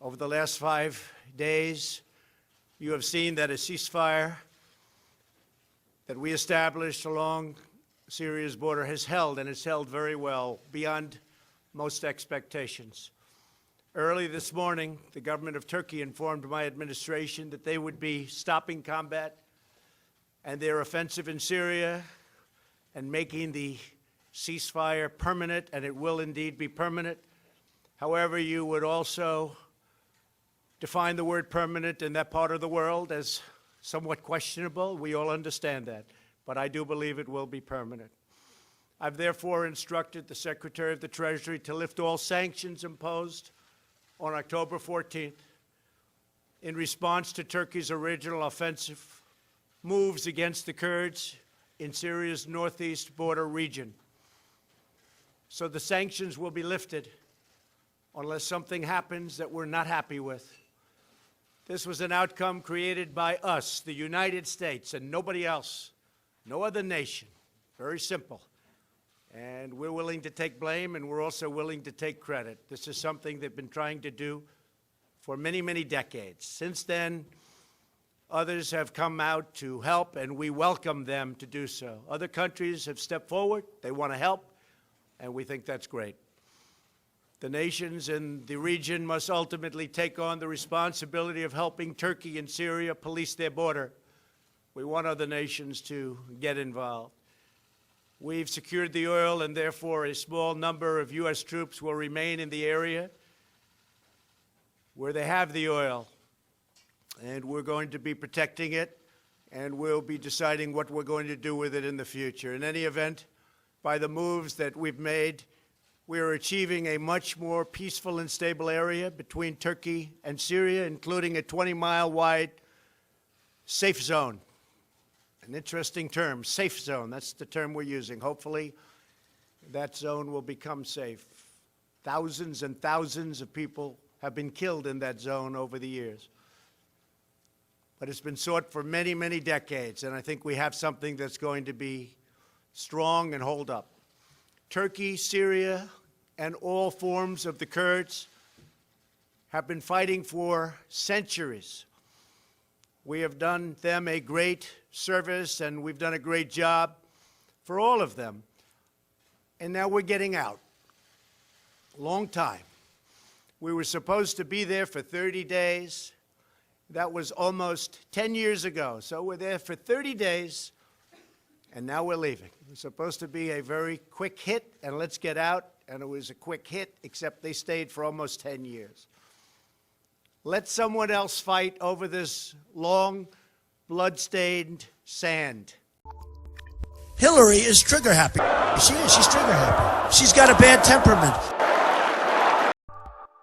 Over the last 5 days, you have seen that a ceasefire that we established along Syria's border has held, and it's held very well, beyond most expectations. Early this morning, the government of Turkey informed my administration that they would be stopping combat and their offensive in Syria and making the ceasefire permanent, and it will indeed be permanent. However, you would also define the word permanent in that part of the world as somewhat questionable. We all understand that, but I do believe it will be permanent. I've therefore instructed the Secretary of the Treasury to lift all sanctions imposed on October 14th in response to Turkey's original offensive moves against the Kurds in Syria's northeast border region. So the sanctions will be lifted unless something happens that we're not happy with. This was an outcome created by us, the United States, and nobody else, no other nation. Very simple. And we're willing to take blame, and we're also willing to take credit. This is something they've been trying to do for many, many decades. Since then, others have come out to help, and we welcome them to do so. Other countries have stepped forward. They want to help, and we think that's great. The nations in the region must ultimately take on the responsibility of helping Turkey and Syria police their border. We want other nations to get involved. We've secured the oil, and therefore a small number of U.S. troops will remain in the area where they have the oil. And we're going to be protecting it, and we'll be deciding what we're going to do with it in the future. In any event, by the moves that we've made, we are achieving a much more peaceful and stable area between Turkey and Syria, including a 20-mile-wide safe zone. An interesting term, safe zone. That's the term we're using. Hopefully, that zone will become safe. Thousands and thousands of people have been killed in that zone over the years. But it's been sought for many, many decades, and I think we have something that's going to be strong and hold up. Turkey, Syria, and all forms of the Kurds have been fighting for centuries. We have done them a great service, and we've done a great job for all of them. And now we're getting out. Long time. We were supposed to be there for 30 days. That was almost 10 years ago. So we're there for 30 days, and now we're leaving. It was supposed to be a very quick hit, and let's get out, and it was a quick hit, except they stayed for almost 10 years. Let someone else fight over this long, blood-stained sand. Hillary is trigger happy. She is. She's trigger happy. She's got a bad temperament.